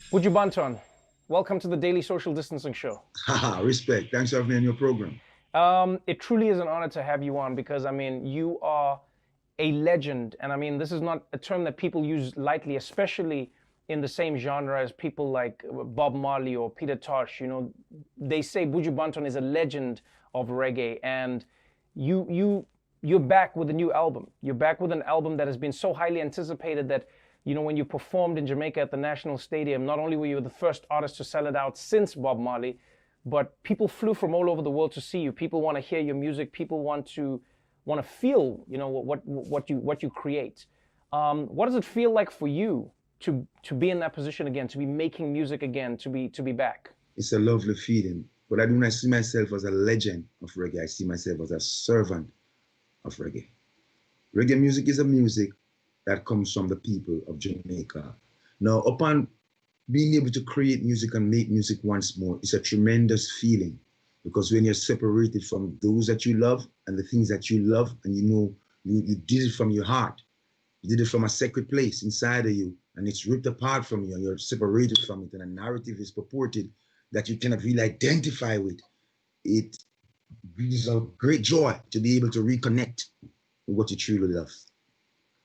Buju Banton, welcome to the Daily Social Distancing Show. Haha, respect. Thanks for having me on your program. It truly is an honor to have you on because, I mean, you are a legend. And I mean, this is not a term that people use lightly, especially in the same genre as people like Bob Marley or Peter Tosh. You know, they say Buju Banton is a legend of reggae. And you're back with a new album. You're back with an album that has been so highly anticipated that, you know, when you performed in Jamaica at the National Stadium, not only were you the first artist to sell it out since Bob Marley, but people flew from all over the world to see you. People want to hear your music. People want to feel, you know, what you create. What does it feel like for you to be in that position again, to be making music again, to be back? It's a lovely feeling. But I do not see myself as a legend of reggae. I see myself as a servant of reggae. Reggae music is a music that comes from the people of Jamaica. Now, upon being able to create music and make music once more, it's a tremendous feeling, because when you're separated from those that you love and the things that you love, and you know you did it from your heart, you did it from a sacred place inside of you, and it's ripped apart from you and you're separated from it, and a narrative is purported that you cannot really identify with, it brings a great joy to be able to reconnect with what you truly love.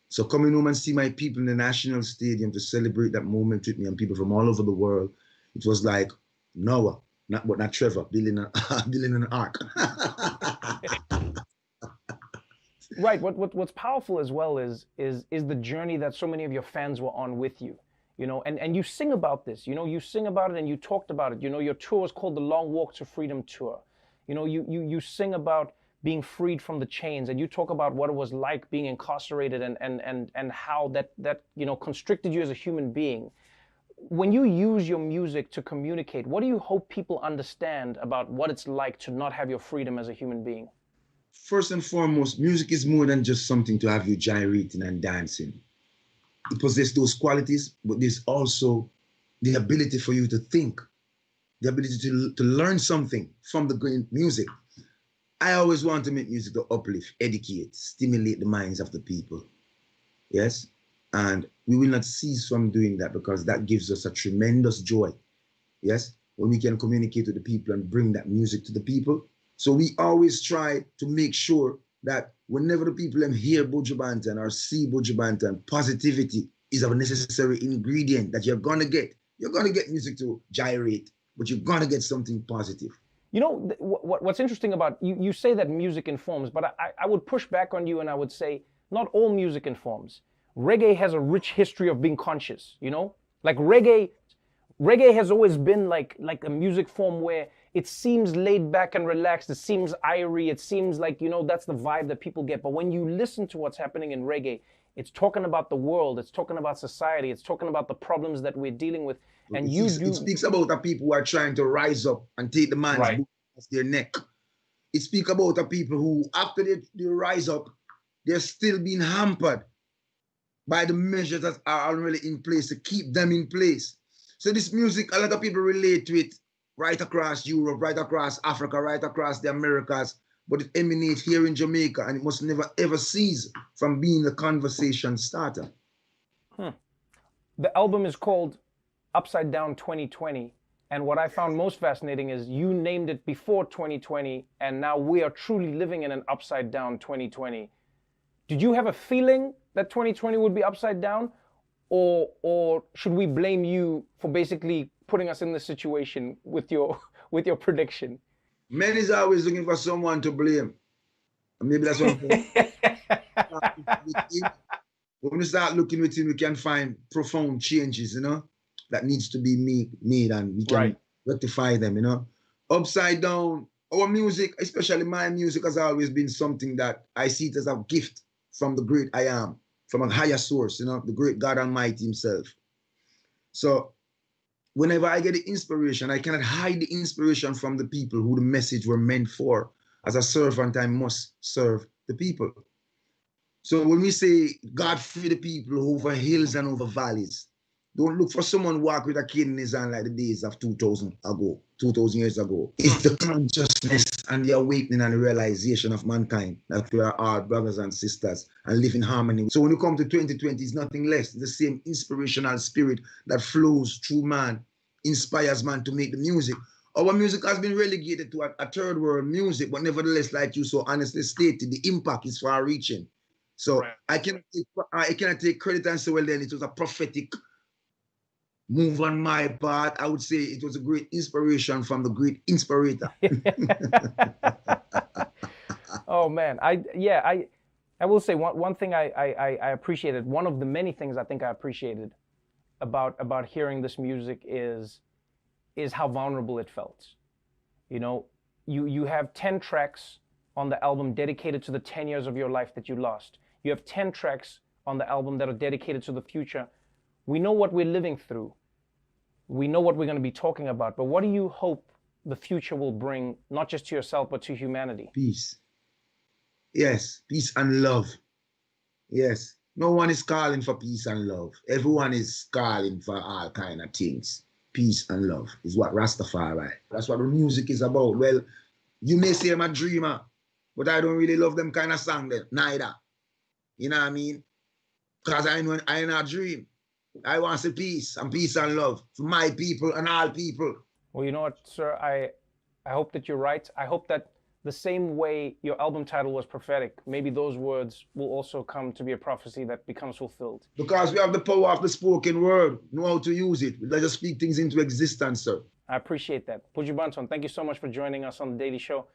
So coming home and see my people in the National Stadium to celebrate that moment with me, and people from all over the world, it was like Noah, not Trevor, building an ark. Right. What's powerful as well is the journey that so many of your fans were on with you. You know, and you sing about this. You know, you sing about it and you talked about it. You know, your tour was called the Long Walk to Freedom Tour. You know, you sing about being freed from the chains, and you talk about what it was like being incarcerated, and how that you know constricted you as a human being. When you use your music to communicate, what do you hope people understand about what it's like to not have your freedom as a human being? First and foremost, music is more than just something to have you gyrating and dancing. It possesses those qualities, but there's also the ability for you to think, the ability to learn something from the great music. I always want to make music to uplift, educate, stimulate the minds of the people. Yes? And we will not cease from doing that, because that gives us a tremendous joy. Yes? When we can communicate with the people and bring that music to the people. So we always try to make sure that whenever the people hear Buju Banton or see Buju Banton, positivity is a necessary ingredient that you're gonna get. You're gonna get music to gyrate, but you're gonna get something positive. You know, what's interesting about you say that music informs, but I would push back on you and I would say not all music informs. Reggae has a rich history of being conscious, you know? Like reggae has always been like a music form where it seems laid back and relaxed, it seems irie, it seems like, you know, that's the vibe that people get. But when you listen to what's happening in reggae, it's talking about the world, it's talking about society, it's talking about the problems that we're dealing with. And it speaks about the people who are trying to rise up and take the man's right. boot off their neck. It speaks about the people who, after they rise up, they're still being hampered by the measures that are already in place to keep them in place. So this music, a lot of people relate to it right across Europe, right across Africa, right across the Americas, but it emanates here in Jamaica, and it must never ever cease from being the conversation starter. The album is called Upside Down 2020. And what I found most fascinating is you named it before 2020, and now we are truly living in an upside down 2020. Did you have a feeling that 2020 would be upside down? Or should we blame you for basically putting us in this situation with your prediction? Men is always looking for someone to blame. And maybe that's what when we start looking within, we can find profound changes, you know, that needs to be made, and we can rectify them, you know. Upside down, our music, especially my music, has always been something that I see it as a gift from the great I am, from a higher source, you know, the great God Almighty himself. So whenever I get the inspiration, I cannot hide the inspiration from the people who the message were meant for. As a servant, I must serve the people. So when we say God free the people over hills and over valleys, Don't look for someone walk with a kid in his hand like the days of 2000 years ago. It's the consciousness and the awakening and the realization of mankind that we are our brothers and sisters and live in harmony. So when you come to 2020, it's nothing less. It's the same inspirational spirit that flows through man, inspires man to make the music. Our music has been relegated to a third world music, but nevertheless, like you so honestly stated, the impact is far reaching. So right. I cannot take credit and say, well, then it was a prophetic move on my part. I would say it was a great inspiration from the great inspirator. Oh man, I will say one thing I appreciated. One of the many things I think I appreciated about hearing this music is how vulnerable it felt. You know, you have 10 tracks on the album dedicated to the 10 years of your life that you lost. You have 10 tracks on the album that are dedicated to the future. We know what we're living through. We know what we're going to be talking about. But what do you hope the future will bring, not just to yourself, but to humanity? Peace. Yes, peace and love. Yes. No one is calling for peace and love. Everyone is calling for all kind of things. Peace and love is what Rastafari. That's what the music is about. Well, you may say I'm a dreamer, but I don't really love them kind of song then, neither. You know what I mean? Because I know I not dream. I want to see peace and love for my people and all people. Well, you know what, sir? I hope that you're right. I hope that the same way your album title was prophetic, maybe those words will also come to be a prophecy that becomes fulfilled. Because we have the power of the spoken word, know how to use it. Let us speak things into existence, sir. I appreciate that. Buju Banton, thank you so much for joining us on The Daily Show.